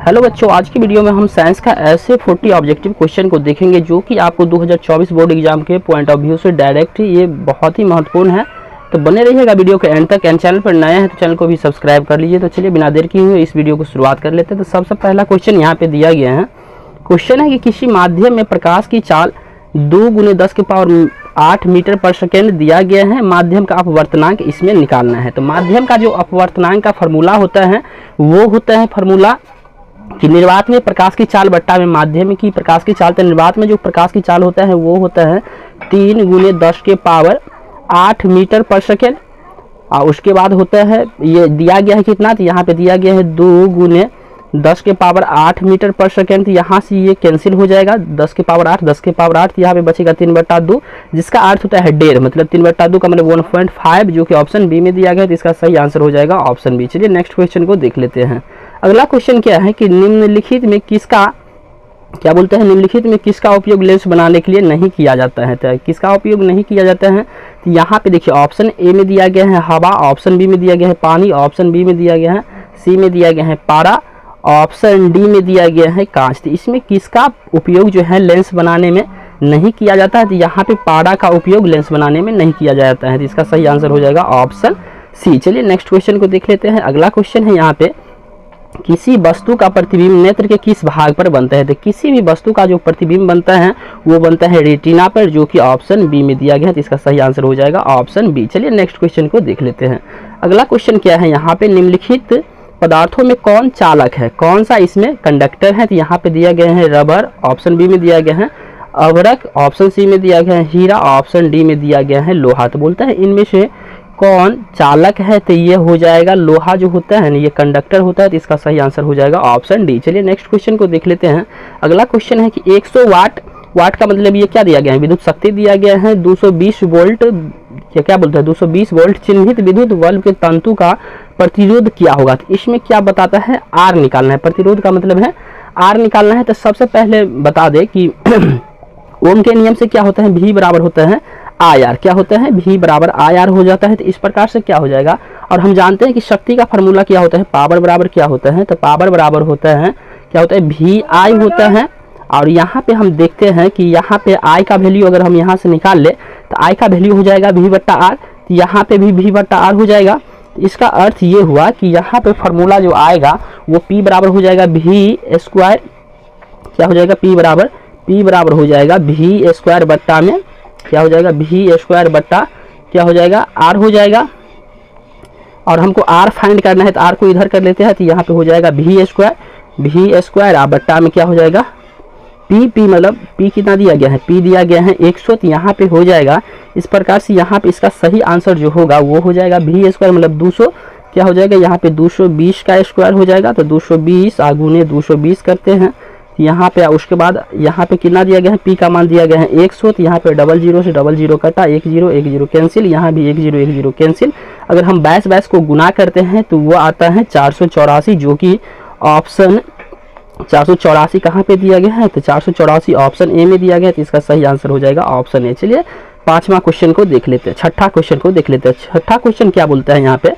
Hello बच्चों, आज की वीडियो में हम साइंस का ऐसे 40 ऑब्जेक्टिव क्वेश्चन को देखेंगे जो कि आपको 2024 बोर्ड एग्जाम के पॉइंट ऑफ व्यू से डायरेक्ट ये बहुत ही महत्वपूर्ण है। तो बने रहिएगा वीडियो के एंड तक। एंड चैनल पर नए हैं तो चैनल को भी सब्सक्राइब कर लीजिए। तो चलिए बिना देर किए हुए इस वीडियो को शुरुआत कर लेते हैं। तो सबसे पहला क्वेश्चन यहाँ पे दिया गया है। क्वेश्चन है कि किसी माध्यम में प्रकाश की चाल 2 × 10⁸ मीटर पर सेकेंड दिया गया है। माध्यम का अपवर्तनांक इसमें निकालना है। तो माध्यम का जो अपवर्तनांक का फॉर्मूला होता है वो होता है फॉर्मूला कि निर्वात में प्रकाश की चाल बट्टा में माध्यम की प्रकाश की चाल। तो निर्वात में जो प्रकाश की चाल होता है वो होता है 3 × 10⁸ मीटर पर सेकेंड। और उसके बाद होता है ये दिया गया है कितना, तो यहाँ पे दिया गया है 2 × 10⁸ मीटर पर सेकेंड। तो यहाँ से ये कैंसिल हो जाएगा 10⁸ तो यहाँ पे बचेगा 3/2, जिसका अर्थ होता है 1.5, मतलब 3/2 का मतलब 1.5, जो कि ऑप्शन बी में दिया गया। तो इसका सही आंसर हो जाएगा ऑप्शन बी। चलिए नेक्स्ट क्वेश्चन को देख लेते हैं। अगला क्वेश्चन क्या है कि निम्नलिखित में किसका क्या बोलते हैं, निम्नलिखित में किसका उपयोग लेंस बनाने के लिए नहीं किया जाता है। तो किसका उपयोग नहीं किया जाता है, तो यहाँ पे देखिए ऑप्शन ए में दिया गया है हवा, ऑप्शन बी में दिया गया है पानी, ऑप्शन बी में दिया गया है सी में दिया गया है पारा, ऑप्शन डी में दिया गया है कांच। तो इसमें किसका उपयोग जो है लेंस बनाने में नहीं किया जाता है, तो यहाँ पे पारा का उपयोग लेंस बनाने में नहीं किया जाता है। तो इसका सही आंसर हो जाएगा ऑप्शन सी। चलिए नेक्स्ट क्वेश्चन को देख लेते हैं। अगला क्वेश्चन है यहाँ पे किसी वस्तु का प्रतिबिंब नेत्र के किस भाग पर बनता है। तो किसी भी वस्तु का जो प्रतिबिंब बनता है वो बनता है रेटिना पर, जो कि ऑप्शन बी में दिया गया है। तो इसका सही आंसर हो जाएगा ऑप्शन बी। चलिए नेक्स्ट क्वेश्चन को देख लेते हैं। अगला क्वेश्चन क्या है यहाँ पे, निम्नलिखित पदार्थों में कौन चालक है, कौन सा इसमें कंडक्टर है। तो यहाँ पे दिया गया है रबर, ऑप्शन बी में दिया गया है अभ्रक, ऑप्शन सी में दिया गया है हीरा, ऑप्शन डी में दिया गया है लोहा। तो बोलता है इनमें से कौन चालक है, तो ये हो जाएगा लोहा जो होता है ना, ये कंडक्टर होता है। तो इसका सही आंसर हो जाएगा ऑप्शन डी। चलिए नेक्स्ट क्वेश्चन को देख लेते हैं। अगला क्वेश्चन है कि 100 वाट का मतलब ये क्या दिया गया है, विद्युत शक्ति दिया गया है। 220 वोल्ट क्या बोलते हैं, 220 वोल्ट चिन्हित विद्युत बल्ब के तंतु का प्रतिरोध क्या होगा। तो इसमें क्या बताता है, आर निकालना है। प्रतिरोध का मतलब है आर निकालना है। तो सबसे पहले बता दे कि ओम के नियम से क्या होता है, भी बराबर होता है आई आर। क्या होता है, भी बराबर आई आर हो जाता है। तो इस प्रकार से क्या हो जाएगा, और हम जानते हैं कि शक्ति का फार्मूला क्या होता है, पावर बराबर क्या होता है, तो पावर बराबर होता है क्या होता है, भी आई होता है। और यहाँ पे हम देखते हैं कि यहाँ पे आई का वैल्यू अगर हम यहाँ से निकाल ले तो आई का वैल्यू हो जाएगा v/r। तो यहाँ पे भी v/r हो जाएगा। इसका अर्थ ये हुआ कि यहाँ पे फार्मूला जो आएगा वो p बराबर हो जाएगा v², क्या हो जाएगा p बराबर हो जाएगा v² बट्टा में क्या हो जाएगा, v² बट्टा क्या हो जाएगा, r हो जाएगा। और हमको r फाइंड करना है तो r को इधर कर लेते हैं। तो यहाँ पे हो जाएगा v² बट्टा में क्या हो जाएगा p मतलब p कितना दिया गया है, p दिया गया है 100। तो यहाँ पे हो जाएगा इस प्रकार से। यहाँ पे इसका सही आंसर जो होगा वो हो जाएगा v² मतलब 200 क्या हो जाएगा, यहाँ पे 220 का स्क्वायर हो जाएगा। तो 220 गुने 220 करते हैं। यहाँ पे उसके बाद यहाँ पे कितना दिया गया है, p का मान दिया गया है 100। तो यहाँ पे 00 से 00 कटा, 10 10 कैंसिल, यहाँ भी 10 10 कैंसिल। अगर हम 22 को गुना करते हैं तो वो आता है 484, जो कि ऑप्शन 484 कहाँ पे दिया गया है, तो 484 ऑप्शन ए में दिया गया है। तो इसका सही आंसर हो जाएगा ऑप्शन ए। चलिए पांचवा क्वेश्चन को देख लेते हैं, छठा क्वेश्चन को देख लेते हैं। छठा क्वेश्चन क्या बोलता है यहाँ पे,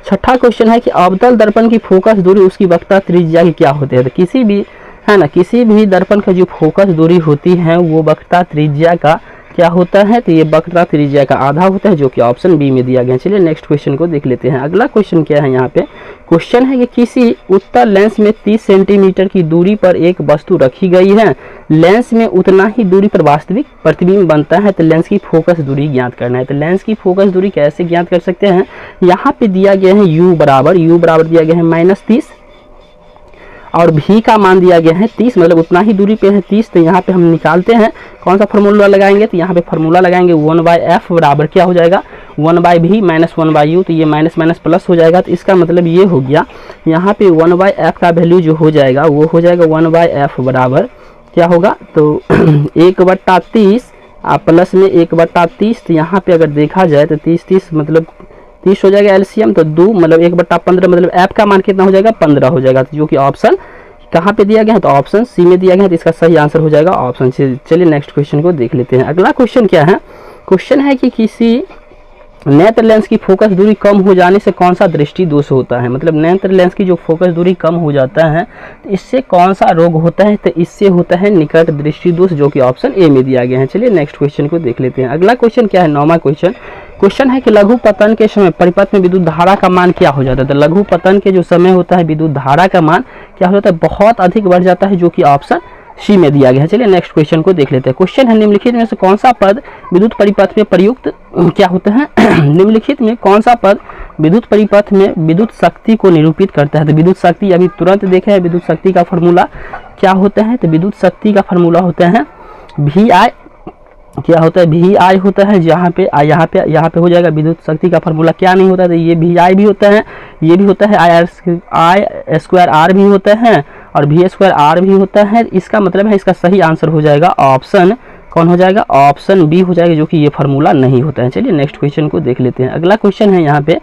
छठा क्वेश्चन है कि अवतल दर्पण की फोकस दूरी उसकी वक्रता त्रिज्या की क्या होती है। तो किसी भी है ना, किसी भी दर्पण का जो फोकस दूरी होती है वो वक्रता त्रिज्या का क्या होता है, तो ये वक्रता त्रिज्या का आधा होता है, जो कि ऑप्शन बी में दिया गया है। चलिए नेक्स्ट क्वेश्चन को देख लेते हैं। अगला क्वेश्चन क्या है यहाँ पे, क्वेश्चन है कि किसी उत्तल लेंस में 30 सेंटीमीटर की दूरी पर एक वस्तु रखी गई है। लेंस में उतना ही दूरी पर वास्तविक प्रतिबिंब बनता है। तो लेंस की फोकस दूरी ज्ञात करना है। तो लेंस की फोकस दूरी कैसे ज्ञात कर सकते हैं, यहाँ पे दिया गया है u बराबर दिया गया है -30 और v का मान दिया गया है 30, मतलब उतना ही दूरी पे है 30। तो यहाँ पे हम निकालते हैं कौन सा फार्मूला लगाएंगे, तो यहाँ पे फार्मूला लगाएंगे 1/f बराबर क्या हो जाएगा 1/v - 1/u। तो ये माइनस माइनस प्लस हो जाएगा। तो इसका मतलब ये हो गया, यहाँ पे 1/f का वैल्यू जो हो जाएगा वो हो जाएगा 1/f बराबर क्या होगा, तो 1/30 प्लस में 1/30। तो यहाँ पे अगर देखा जाए तो 30 मतलब 30 हो जाएगा एलसीएम। तो 2 मतलब 1/15 मतलब f का मान कितना हो जाएगा 15 हो जाएगा, जो कि ऑप्शन कहाँ पे दिया गया है, तो ऑप्शन सी में दिया गया है। तो इसका सही आंसर हो जाएगा ऑप्शन सी। चलिए नेक्स्ट क्वेश्चन को देख लेते हैं। अगला क्वेश्चन क्या है, क्वेश्चन है कि किसी नेत्र लेंस की फोकस दूरी कम हो जाने से कौन सा दृष्टि दोष होता है, मतलब नेत्र लेंस की जो फोकस दूरी कम हो जाता है तो इससे कौन सा रोग होता है, तो इससे होता है निकट दृष्टि दोष, जो कि ऑप्शन ए में दिया गया है। चलिए नेक्स्ट क्वेश्चन को देख लेते हैं। अगला क्वेश्चन क्या है, 9वां क्वेश्चन है कि लघु पतन के समय परिपथ में विद्युत धारा का मान क्या हो जाता है। तो लघु पतन के जो समय होता है विद्युत धारा का मान क्या हो जाता है, बहुत अधिक बढ़ जाता है, जो कि ऑप्शन सी में दिया गया है। चलिए नेक्स्ट क्वेश्चन को देख लेते हैं। क्वेश्चन है निम्नलिखित में से कौन सा पद विद्युत परिपथ में प्रयुक्त क्या होता है निम्नलिखित में कौन सा पद विद्युत परिपथ में विद्युत शक्ति को निरूपित करता है। तो विद्युत शक्ति अभी तुरंत देखे है, विद्युत शक्ति का फॉर्मूला क्या होता है, तो विद्युत शक्ति का फॉर्मूला होता है वी आई, क्या होता है वी आई होता है, यहाँ पे हो जाएगा विद्युत शक्ति का फॉर्मूला क्या नहीं होता है, तो ये वी आई भी होता है, ये भी होता है आई स्क्वायर आर भी होता है और वी स्क्वायर आर भी होता है। इसका मतलब है इसका सही आंसर हो जाएगा ऑप्शन कौन हो जाएगा, ऑप्शन बी हो जाएगा, जो कि ये फार्मूला नहीं होता है। चलिए नेक्स्ट क्वेश्चन को देख लेते हैं। अगला क्वेश्चन है, यहाँ पे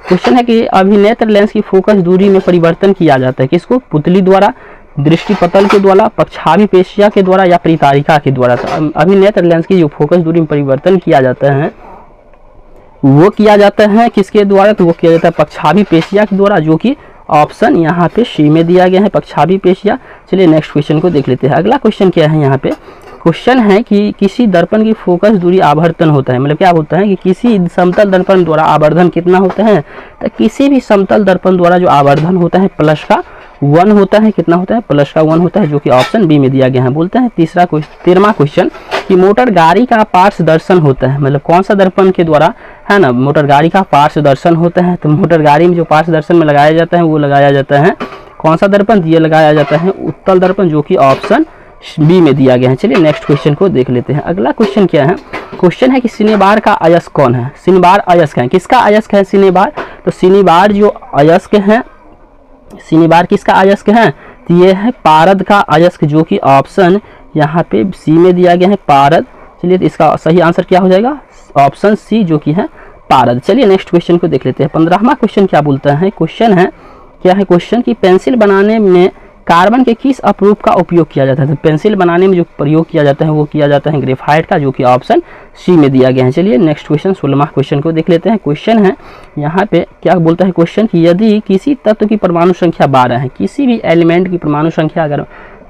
क्वेश्चन है कि अभिनेत्र लेंस की फोकस दूरी में परिवर्तन किया जाता है किसको, पुतली द्वारा, दृष्टि पटल के द्वारा, पक्षाभि पेशिया के द्वारा या परितारिका के द्वारा। तो अभिनेत्र लेंस की जो फोकस दूरी में परिवर्तन किया जाता है वो किया जाता है किसके द्वारा, तो वो किया जाता है पक्षाभि पेशिया के द्वारा, जो कि ऑप्शन यहाँ पे सी में दिया गया है, पक्षाभि पेशिया। चलिए नेक्स्ट क्वेश्चन को देख लेते हैं। अगला क्वेश्चन क्या है, यहाँ पे क्वेश्चन है कि किसी दर्पण की फोकस दूरी आवर्धन होता है, मतलब क्या होता है कि किसी समतल दर्पण द्वारा आवर्धन कितना होता है, तो किसी भी समतल दर्पण द्वारा जो आवर्धन होता है प्लस का 1 होता है, कितना होता है, प्लस का 1 होता है, जो कि ऑप्शन बी में दिया गया है। बोलते हैं 13वां क्वेश्चन कि मोटर गाड़ी का पार्श्व दर्शन होता है, मतलब कौन सा दर्पण के द्वारा है ना मोटर गाड़ी का पार्श्व दर्शन होता है। तो मोटर गाड़ी में जो पार्श्व दर्शन में लगाया जाता है वो लगाया जाता है कौन सा दर्पण, ये लगाया जाता है उत्तल दर्पण, जो कि ऑप्शन बी में दिया गया है। चलिए नेक्स्ट क्वेश्चन को देख लेते हैं। अगला क्वेश्चन क्या है, क्वेश्चन है कि सिनेबार का अयस्क कौन है, सिनेबार अयस्क है, किसका अयस्क है सिनेबार, तो सिनेबार जो अयस्क है, सिनेबार किसका अयस्क है, तो ये है पारद का अयस्क, जो कि ऑप्शन यहाँ पे सी में दिया गया है पारद। चलिए तो इसका सही आंसर क्या हो जाएगा, ऑप्शन सी, जो कि है पारद। चलिए नेक्स्ट क्वेश्चन को देख लेते हैं। 15वां क्वेश्चन क्या बोलता है, क्वेश्चन है क्या है, क्वेश्चन की पेंसिल बनाने में कार्बन के किस अपरूप का उपयोग किया जाता है। तो पेंसिल बनाने में जो प्रयोग किया जाता है वो किया जाता है ग्रेफाइट का, जो कि ऑप्शन सी में दिया गया है। चलिए नेक्स्ट क्वेश्चन 16वां क्वेश्चन को देख लेते हैं। क्वेश्चन है यहाँ पे क्या बोलता है, क्वेश्चन कि यदि किसी तत्व की परमाणु संख्या 12 है, किसी भी एलिमेंट की परमाणु संख्या अगर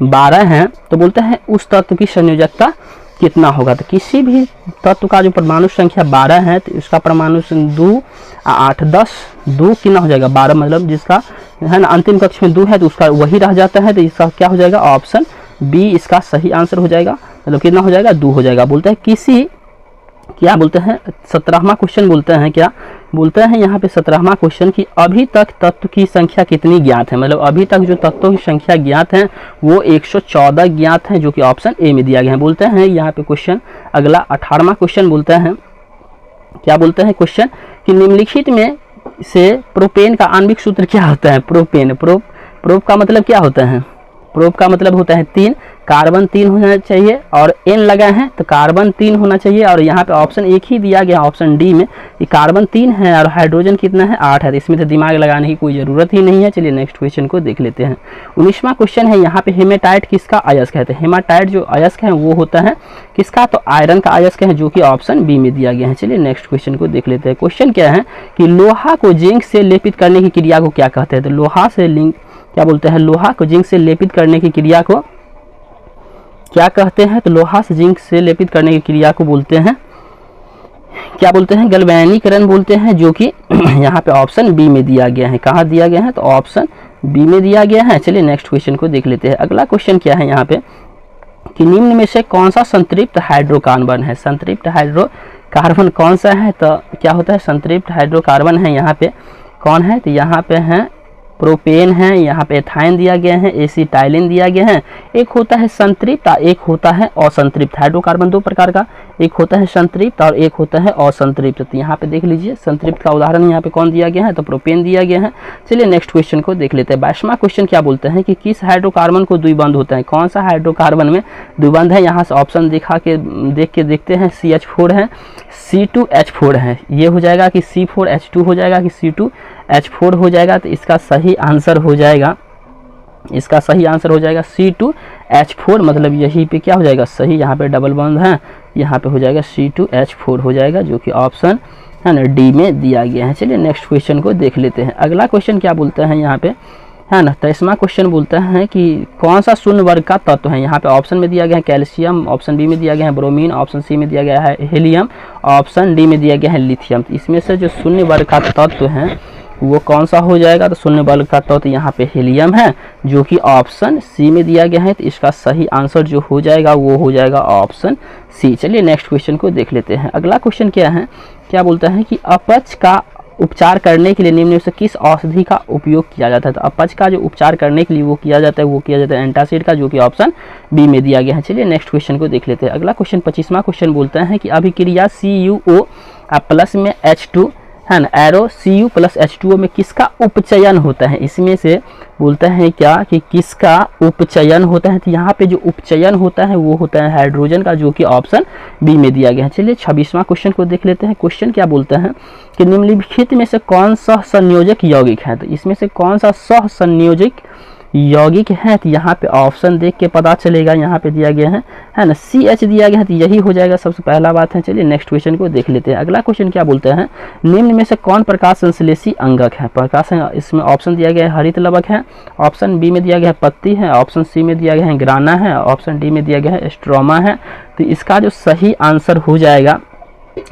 12 है तो बोलता है उस तत्व की संयोजकता कितना होगा। तो किसी भी तत्व का जो परमाणु संख्या 12 है तो इसका परमाणु 2 8 10 2 कितना हो जाएगा 12, मतलब जिसका है ना अंतिम कक्ष में 2 है तो उसका वही रह जाता है, तो इसका क्या हो जाएगा ऑप्शन बी इसका सही आंसर हो जाएगा, मतलब कितना हो जाएगा 2 हो जाएगा। बोलते हैं किसी क्या बोलते हैं 17वां क्वेश्चन बोलते हैं, क्या बोलते हैं यहाँ पे 17वां क्वेश्चन कि अभी तक तत्व की संख्या कितनी ज्ञात है, मतलब अभी तक जो तत्वों की संख्या ज्ञात है वो 114 ज्ञात है, जो कि ऑप्शन ए में दिया गया है। बोलते हैं यहाँ पे क्वेश्चन अगला 18वां क्वेश्चन बोलते हैं, क्या बोलते हैं क्वेश्चन कि निम्नलिखित में से प्रोपेन का आणविक सूत्र क्या होता है, प्रोपेन प्रोप का मतलब क्या होता है, प्रोप का मतलब होता है 3, कार्बन 3 होना चाहिए और एन लगा है तो कार्बन 3 होना चाहिए, और यहाँ पे ऑप्शन एक ही दिया गया ऑप्शन डी में कि कार्बन 3 है और हाइड्रोजन कितना है 8 है, तो इसमें तो दिमाग लगाने की कोई ज़रूरत ही नहीं है। चलिए नेक्स्ट क्वेश्चन को देख लेते हैं। 19वां क्वेश्चन है यहाँ पे हेमाटाइट किसका अयस्क है, तो हेमाटाइट जो अयस्क है वो होता है किसका, तो आयरन का अयस्क है, जो कि ऑप्शन बी में दिया गया है। चलिए नेक्स्ट क्वेश्चन को देख लेते हैं। क्वेश्चन क्या है कि लोहा को जिंक से लेपित करने की क्रिया को क्या कहते हैं, तो लोहा से लिंक क्या बोलते हैं, लोहा को जिंक से लेपित करने की क्रिया को क्या कहते हैं, तो लोहा से जिंक से लेपित करने की क्रिया को बोलते हैं क्या बोलते हैं, गैल्वेनीकरण बोलते हैं, जो कि यहाँ पे ऑप्शन बी में दिया गया है। कहाँ दिया गया है, तो ऑप्शन बी में दिया गया है। चलिए नेक्स्ट क्वेश्चन को देख लेते हैं। अगला क्वेश्चन क्या है यहाँ पे कि निम्न में से कौन सा संतृप्त हाइड्रोकार्बन है, संतृप्त हाइड्रोकार्बन कौन सा है, तो क्या होता है संतृप्त हाइड्रोकार्बन है यहाँ पे कौन है, तो यहाँ पे है प्रोपेन है, यहाँ पे एथाइन दिया गया है, एसिटाइलिन दिया गया है। एक होता है संतृप्त और एक होता है असंतृप्त, हाइड्रोकार्बन 2 प्रकार का, एक होता है संतृप्त और एक होता है असंतृप्त। तो यहाँ पे देख लीजिए संतृप्त का उदाहरण यहाँ पे कौन दिया गया है, तो प्रोपेन दिया गया है। चलिए नेक्स्ट क्वेश्चन को देख लेते हैं। 22वां क्वेश्चन क्या बोलते हैं कि किस हाइड्रोकार्बन को द्विबंध होता है, कौन सा हाइड्रोकार्बन में द्विबंध है, यहाँ से ऑप्शन देख के देखते हैं। CH4 है, C2H4 है, ये हो जाएगा कि C4H2 हो जाएगा कि C2H4 हो जाएगा, तो इसका सही आंसर हो जाएगा, इसका सही आंसर हो जाएगा C2H4, मतलब यही पे क्या हो जाएगा सही, यहाँ पे डबल बॉन्ड है, यहाँ पे हो जाएगा C2H4 हो जाएगा, जो कि ऑप्शन है ना, डी में दिया गया है। चलिए नेक्स्ट क्वेश्चन को देख लेते हैं। अगला क्वेश्चन क्या बोलता है यहाँ पे, है ना, 23वां क्वेश्चन बोलता है कि कौन सा शून्य वर्ग का तत्व है। यहाँ पे ऑप्शन में दिया गया है कैल्शियम, ऑप्शन बी में दिया गया है ब्रोमीन, ऑप्शन सी में दिया गया है हीलियम, ऑप्शन डी में दिया गया है लिथियम। तो इसमें से जो शून्य वर्ग का तत्व है वो कौन सा हो जाएगा, तो शून्य वर्ग का तत्व यहाँ पे हीलियम है जो कि ऑप्शन सी में दिया गया है। तो इसका सही आंसर जो हो जाएगा वो हो जाएगा ऑप्शन सी। चलिए नेक्स्ट क्वेश्चन को देख लेते हैं। अगला क्वेश्चन क्या है, क्या बोलता है कि अपच का उपचार करने के लिए निम्न में से किस औषधि का उपयोग किया जाता है। तो अपच का जो उपचार करने के लिए वो किया जाता है एंटासिड का, जो कि ऑप्शन बी में दिया गया है। चलिए नेक्स्ट क्वेश्चन को देख लेते हैं। अगला क्वेश्चन 25वां क्वेश्चन बोलता है कि अभिक्रिया CuO प्लस में H2, है ना, एरो Cu प्लस H2O में किसका उपचयन होता है। इसमें से बोलता है क्या कि किसका उपचयन होता है। तो यहाँ पे जो उपचयन होता है वो होता है हाइड्रोजन का, जो कि ऑप्शन बी में दिया गया है। चलिए 26वां क्वेश्चन को देख लेते हैं। क्वेश्चन क्या बोलता है कि निम्नलिखित में से कौन सा संयोजक यौगिक है। तो इसमें से कौन सा सहसंयोजक यौगिक है। तो यहाँ पे ऑप्शन देख के पता चलेगा, यहाँ पे दिया गया है ना, CH दिया गया है, तो यही हो जाएगा सबसे पहला बात है। चलिए नेक्स्ट क्वेश्चन को देख लेते हैं। अगला क्वेश्चन क्या बोलता है, निम्न में से कौन प्रकाश संश्लेषी अंगक है। प्रकाश, इसमें ऑप्शन दिया गया है हरित लवक है, ऑप्शन बी में दिया गया है पत्ती है, ऑप्शन सी में दिया गया है ग्राना है, ऑप्शन डी में दिया गया है स्ट्रोमा है। तो इसका जो सही आंसर हो जाएगा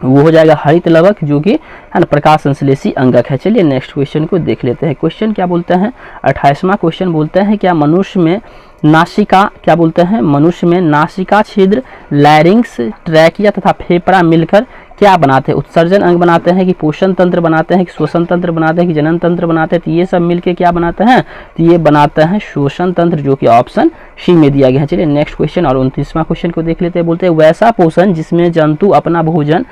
वो हो जाएगा हरित लवक, जो कि है ना प्रकाश संश्लेषी अंगक है। चलिए नेक्स्ट क्वेश्चन को देख लेते हैं। क्वेश्चन क्या बोलता है, 28वां क्वेश्चन बोलता है क्या मनुष्य में नासिका, क्या बोलता है, मनुष्य में नासिका छिद्र, लैरिंग्स, ट्रैकिया तथा फेफड़ा मिलकर क्या बनाते हैं। उत्सर्जन अंग बनाते हैं कि पोषण तंत्र बनाते हैं कि श्वसन तंत्र बनाते हैं कि जनन तंत्र बनाते हैं। तो ये सब मिलके क्या बनाते हैं, तो ये बनाता है श्वसन तंत्र, जो कि ऑप्शन सी में दिया गया है। चलिए नेक्स्ट क्वेश्चन और 29वां क्वेश्चन को देख लेते हैं। बोलते हैं वैसा पोषण जिसमें जंतु अपना भोजन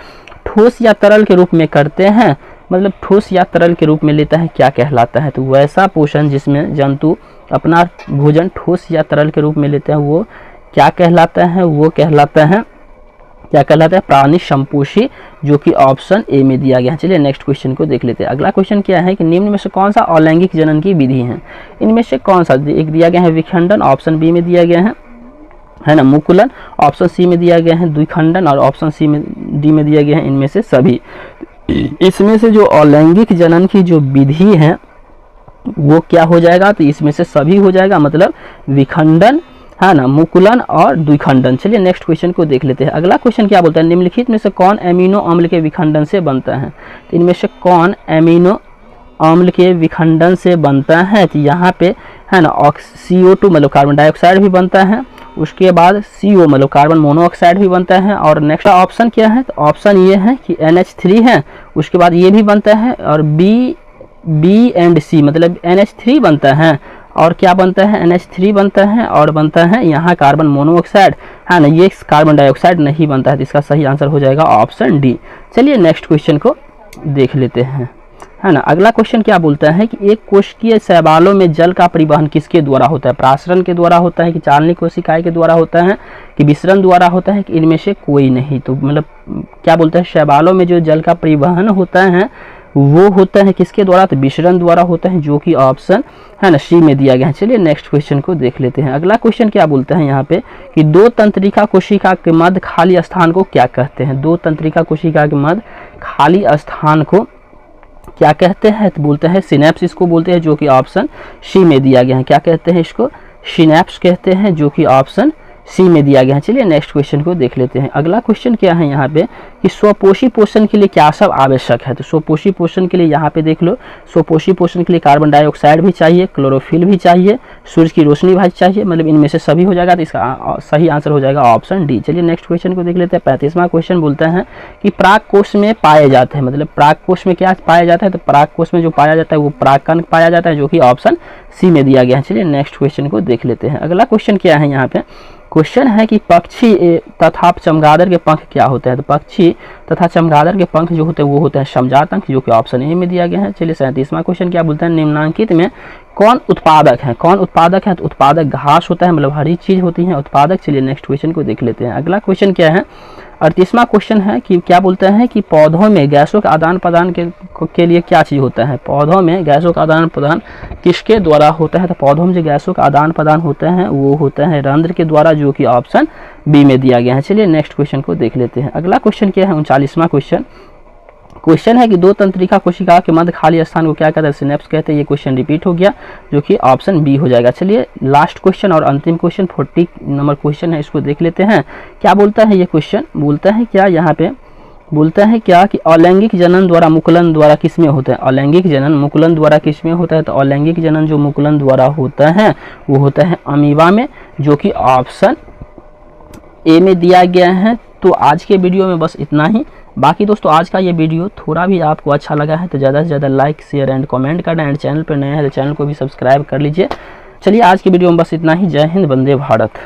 ठोस या तरल के रूप में करते हैं, मतलब ठोस या तरल के रूप में लेता है, क्या कहलाता है। तो वैसा पोषण जिसमें जंतु अपना भोजन ठोस या तरल के रूप में लेते हैं वो क्या कहलाता है, वो कहलाता है, क्या कहलाता है, प्राणी संपोषी, जो कि ऑप्शन ए में दिया गया है। चलिए नेक्स्ट क्वेश्चन को देख लेते हैं। अगला क्वेश्चन क्या है कि निम्न में से कौन सा अलैंगिक जनन की विधि है। इनमें से कौन सा, एक दिया गया है विखंडन, ऑप्शन बी में दिया गया है ना मुकुलन, ऑप्शन सी में दिया गया है द्विखंडन और ऑप्शन सी में डी में दिया गया है इनमें से सभी। इसमें से जो अलैंगिक जनन की जो विधि है वो क्या हो जाएगा, तो इसमें से सभी हो जाएगा, मतलब विखंडन, है ना, मुकुलन और द्विखंडन। चलिए नेक्स्ट क्वेश्चन को देख लेते हैं। अगला क्वेश्चन क्या बोलता है, निम्नलिखित में से कौन एमिनो अम्ल के विखंडन से बनता है। तो इनमें से कौन एमिनो अम्ल के विखंडन से बनता है। तो यहाँ पे है ना CO2 मतलब कार्बन डाइऑक्साइड भी बनता है, उसके बाद CO मतलब कार्बन मोनोऑक्साइड भी बनता है, और नेक्स्ट ऑप्शन क्या है, तो ऑप्शन ये है कि NH3 है, उसके बाद ये भी बनता है, और B एंड C मतलब NH3 बनता है, और क्या बनता है, NH3 बनता है, और बनता है यहाँ कार्बन मोनोऑक्साइड, है ना, ये कार्बन डाइऑक्साइड नहीं बनता है। तो इसका सही आंसर हो जाएगा ऑप्शन डी। चलिए नेक्स्ट क्वेश्चन को देख लेते हैं, है ना। अगला क्वेश्चन क्या बोलता है कि एक कोशिकीय शैवालों में जल का परिवहन किसके द्वारा होता है। प्रासरण के द्वारा होता है कि चालनी कोशिकाएं के द्वारा होता है कि विसरण द्वारा होता है कि इनमें से कोई नहीं। तो मतलब क्या बोलता है, शैवालों में जो जल का परिवहन होता है वो होता है किसके द्वारा, तो विसरण द्वारा होता है, जो कि ऑप्शन है ना सी में दिया गया है। चलिए नेक्स्ट क्वेश्चन को देख लेते हैं। अगला क्वेश्चन क्या बोलता है यहाँ पे कि दो तंत्रिका कोशिका के मध्य खाली स्थान को क्या कहते हैं। दो तंत्रिका कोशिका के मध्य खाली स्थान को क्या कहते हैं, तो बोलते हैं सिनेप्स इसको बोलते हैं, जो कि ऑप्शन सी में दिया गया है। क्या कहते हैं इसको, सिनेप्स कहते हैं, जो कि ऑप्शन सी में दिया गया है। चलिए नेक्स्ट क्वेश्चन को देख लेते हैं। अगला क्वेश्चन क्या है यहाँ पे कि स्वपोषी पोषण के लिए क्या सब आवश्यक है। तो स्वपोषी पोषण के लिए यहाँ पे देख लो, स्वपोषी पोषण के लिए कार्बन डाइऑक्साइड भी चाहिए, क्लोरोफिल भी चाहिए, सूर्य की रोशनी भी चाहिए, मतलब इनमें से सभी हो जाएगा। तो इसका सही आंसर हो जाएगा ऑप्शन डी। चलिए नेक्स्ट क्वेश्चन को देख लेते हैं। 35वां क्वेश्चन बोलता है कि प्राक कोष में पाए जाते हैं, मतलब प्राक कोष में क्या पाया जाता है, तो प्राक कोष में जो पाया जाता है वो प्राक्कण पाया जाता है, जो कि ऑप्शन सी में दिया गया है। चलिए नेक्स्ट क्वेश्चन को देख लेते हैं। अगला क्वेश्चन क्या है यहाँ पे, क्वेश्चन है कि पक्षी तथा चमगादड़ के पंख क्या होते हैं। तो पक्षी तथा चमगादड़ के पंख जो होते हैं वो होते हैं समजात अंक, जो कि ऑप्शन ए में दिया गया है। चलिए 37वां क्वेश्चन क्या बोलता है, निम्नांकित में कौन उत्पादक है। कौन उत्पादक है, तो उत्पादक घास होता है, मतलब हरी चीज होती है उत्पादक। चलिए नेक्स्ट क्वेश्चन को देख लेते हैं। अगला क्वेश्चन क्या है, 38वां क्वेश्चन है कि क्या बोलता है कि पौधों में गैसों का आदान प्रदान के लिए क्या चीज होता है। पौधों में गैसों का आदान प्रदान किसके द्वारा होता है, तो पौधों में जो गैसों का आदान प्रदान होता है वो होता है रंध्र के द्वारा, जो कि ऑप्शन बी में दिया गया है। चलिए नेक्स्ट क्वेश्चन को देख लेते हैं। अगला क्वेश्चन क्या है, 39वां क्वेश्चन क्वेश्चन है कि दो तंत्रिका कोशिका के मध्य खाली स्थान को क्या कहते हैं, सिनेप्स कहते हैं। ये क्वेश्चन रिपीट हो गया, जो कि ऑप्शन बी हो जाएगा। चलिए लास्ट क्वेश्चन और अंतिम क्वेश्चन 40 नंबर क्वेश्चन है, इसको देख लेते हैं। क्या बोलता है ये क्वेश्चन, बोलता है क्या यहाँ पे, बोलता है क्या कि अलैंगिक जनन द्वारा मुकुलन द्वारा किसमें होता है, अलैंगिक जनन मुकुलन द्वारा किसमें होता है। तो अलैंगिक जनन जो मुकुलन द्वारा होता है वो होता है अमीबा में, जो कि ऑप्शन ए में दिया गया है। तो आज के वीडियो में बस इतना ही। बाकी दोस्तों आज का ये वीडियो थोड़ा भी आपको अच्छा लगा है तो ज़्यादा से ज़्यादा लाइक शेयर एंड कमेंट करना, एंड चैनल पर नया है तो चैनल को भी सब्सक्राइब कर लीजिए। चलिए आज की वीडियो में बस इतना ही। जय हिंद, वंदे भारत।